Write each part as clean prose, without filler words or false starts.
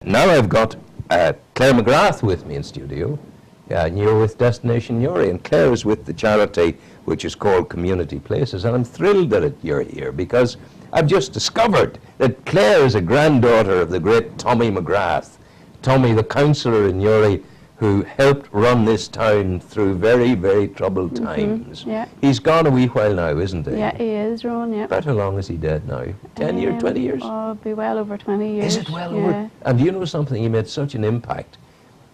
now I've got Claire McGrath with me in studio, and you're with Destination Newry, and Claire is with the charity which is called Community Places, and I'm thrilled that you're here because I've just discovered that Claire is a granddaughter of the great Tommy McGrath. Tommy, the councillor in Newry, who helped run this town through very, very troubled times. Yeah. He's gone a wee while now, isn't he? Yeah, he is, Ron, yeah. About how long is he dead now? 10 years, 20 years? Oh, it'll be well over 20 years. Is it well over? And you know something? He made such an impact.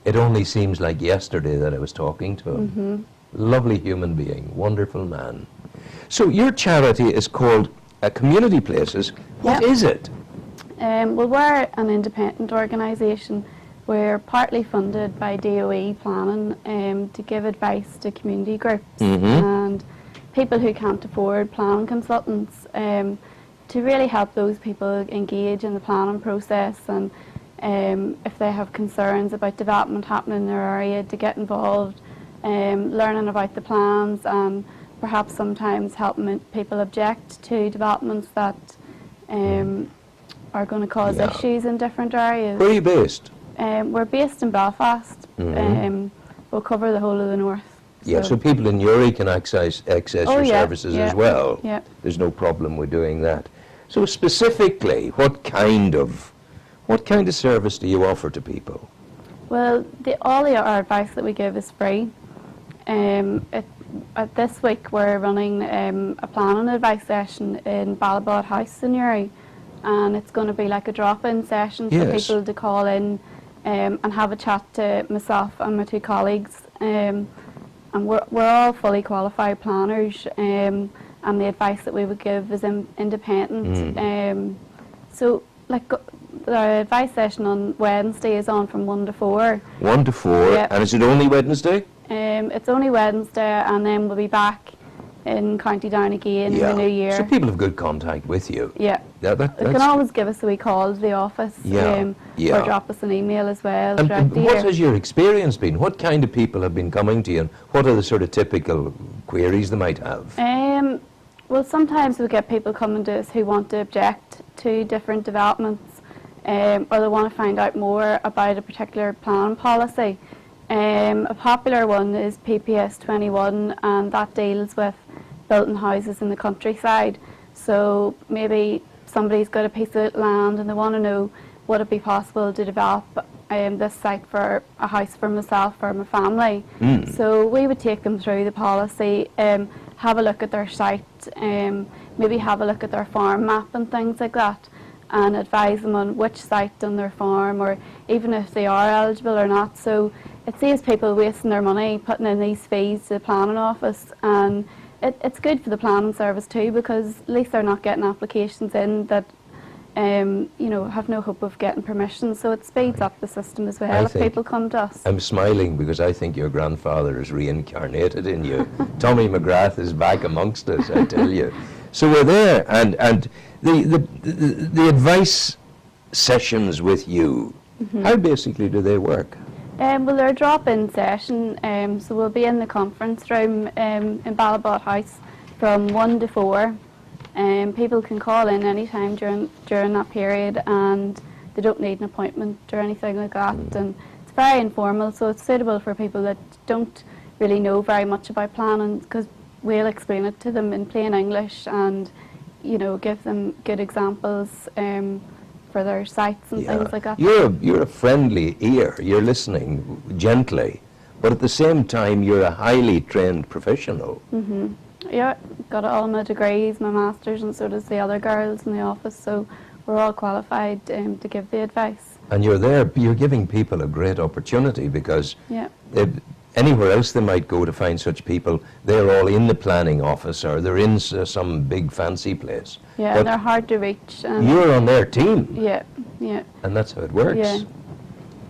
It only seems like yesterday that I was talking to him. Lovely human being, wonderful man. So your charity is called Community Places. What is it? Well, we're an independent organisation. We're partly funded by DOE planning to give advice to community groups and people who can't afford planning consultants to really help those people engage in the planning process, and if they have concerns about development happening in their area, to get involved, learning about the plans, and perhaps sometimes helping people object to developments that are going to cause issues in different areas. Where are you based? We're based in Belfast. We'll cover the whole of the north. Yeah, so people in Newry can access your services as well. Yeah. There's no problem with doing that. So specifically, what kind of service do you offer to people? Well, all our advice that we give is free. This week we're running a planning advice session in Ballabot House in Newry, and it's going to be like a drop-in session for people to call in and have a chat to myself and my two colleagues. And we're all fully qualified planners, and the advice that we would give is independent. So, like, the advice session on Wednesday is on from 1 to 4. 1 to 4, and is it only Wednesday? It's only Wednesday, and then we'll be back in County Down again in the new year. So people have good contact with you. Yeah. You can always give us a wee call to the office or drop us an email as well. And what has your experience been? What kind of people have been coming to you, and what are the sort of typical queries they might have? Well, sometimes we get people coming to us who want to object to different developments, or they want to find out more about a particular plan policy. A popular one is PPS 21, and that deals with building houses in the countryside. So maybe somebody's got a piece of land and they want to know, would it be possible to develop this site for a house for myself or my family? So we would take them through the policy, have a look at their site, maybe have a look at their farm map and things like that, and advise them on which site on their farm, or even if they are eligible or not. So it saves people wasting their money putting in these fees to the planning office, and it's good for the planning service too, because at least they're not getting applications in that have no hope of getting permission. So it speeds up the system as well if people come to us. I'm smiling because I think your grandfather is reincarnated in you. Tommy McGrath is back amongst us, I tell you. So we're there, and the advice sessions with you, how basically do they work? Well, they're a drop-in session, so we'll be in the conference room in Ballabot House from 1 to 4. People can call in any time during that period, and they don't need an appointment or anything like that. And it's very informal, so it's suitable for people that don't really know very much about planning, because we'll explain it to them in plain English and, give them good examples for their sites and things like that. You're a friendly ear. You're listening gently, but at the same time, you're a highly trained professional. Yeah, got all my degrees, my masters, and so does the other girls in the office. So we're all qualified to give the advice. And you're giving people a great opportunity, because anywhere else they might go to find such people, they're all in the planning office or they're in some big fancy place. Yeah, and they're hard to reach. You're on their team. Yeah. And that's how it works. Yeah.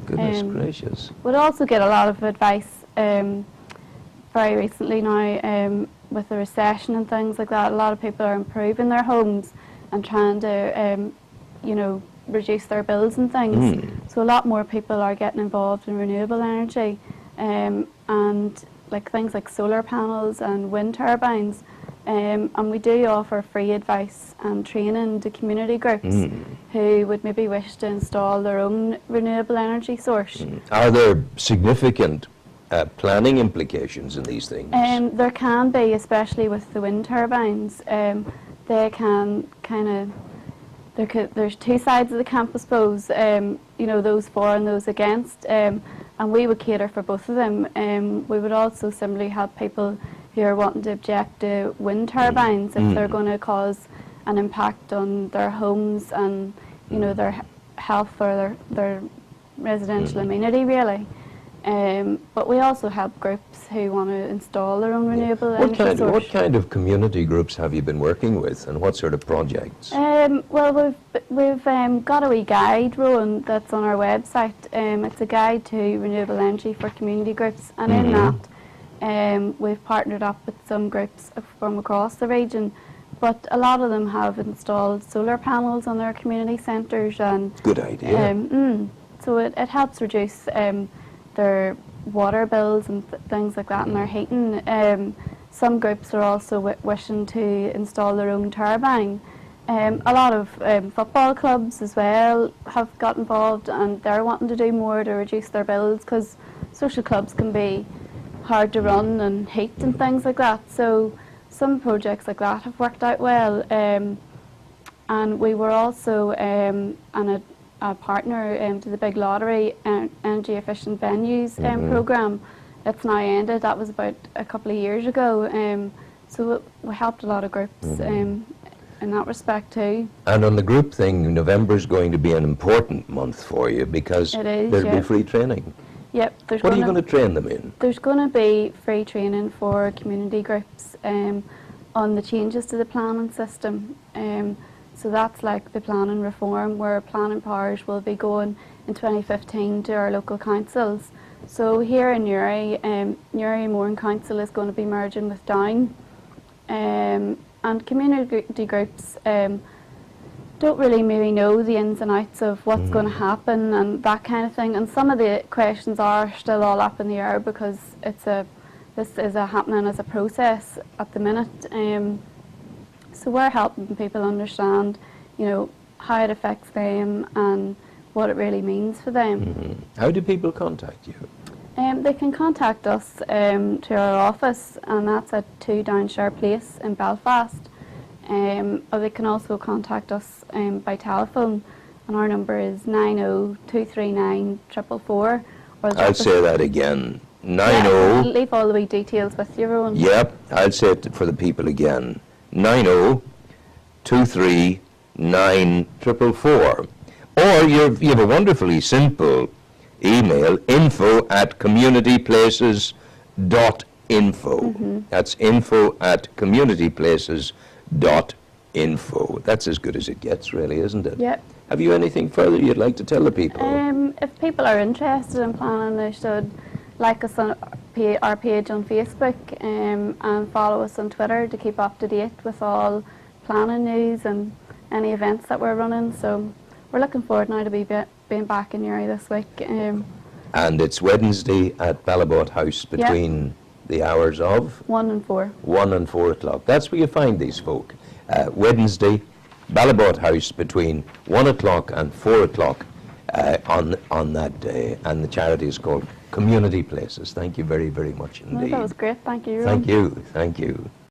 Goodness gracious. We'd also get a lot of advice very recently now with the recession and things like that. A lot of people are improving their homes and trying to, reduce their bills and things. So a lot more people are getting involved in renewable energy. And like things like solar panels and wind turbines, and we do offer free advice and training to community groups who would maybe wish to install their own renewable energy source. Are there significant planning implications in these things? There can be, especially with the wind turbines. They can kind of, there's two sides of the camp, I suppose, you know, those for and those against, and we would cater for both of them. We would also similarly help people who are wanting to object to wind turbines if they're going to cause an impact on their homes and, you know, their health or their residential amenity, really. But we also help groups who want to install their own renewable energy source. What kind of community groups have you been working with, and what sort of projects? Well, we've got a wee guide, Rowan, that's on our website. It's a guide to renewable energy for community groups, and in that we've partnered up with some groups from across the region, but a lot of them have installed solar panels on their community centres. And good idea. So it helps reduce their water bills and things like that, and their heating. Some groups are also wishing to install their own turbine. A lot of football clubs as well have got involved, and they're wanting to do more to reduce their bills, because social clubs can be hard to run and heat and things like that. So some projects like that have worked out well. And we were also a partner to the big lottery energy efficient venues programme. It's now ended. That was about a couple of years ago. So we helped a lot of groups in that respect too. And on the group thing, November is going to be an important month for you, because there'll be free training. Yep. What are you going to train them in? There's going to be free training for community groups on the changes to the planning system. So that's like the planning reform, where planning powers will be going in 2015 to our local councils. So here in Newry, Newry Mourne Council is going to be merging with Down, and community groups don't really maybe know the ins and outs of what's going to happen and that kind of thing. And some of the questions are still all up in the air, because this is happening as a process at the minute. So we're helping people understand, you know, how it affects them and what it really means for them. How do people contact you? They can contact us to our office, and that's at 2 Downshire Place in Belfast. Or they can also contact us by telephone, and our number is 90-239-444. I'll say that again. 90. I'll leave all the wee details with you, Rowan. Yep, I'll say it for the people again. 90-239-444. Or you have a wonderfully simple email, info@communityplaces.info. That's info@communityplaces.info. That's as good as it gets, really, isn't it? Yep. Have you anything further you'd like to tell the people? If people are interested in planning, they should like us on our page on Facebook, and follow us on Twitter to keep up to date with all planning news and any events that we're running. So we're looking forward now to being back in Newry this week. And it's Wednesday at Ballabot House between the hours of? 1 and 4. 1 and 4 o'clock. That's where you find these folk. Wednesday, Ballabot House between 1 o'clock and 4 o'clock on that day. And the charity is called Community Places. Thank you very, very much indeed. That was great. Thank you. Thank you. Thank you.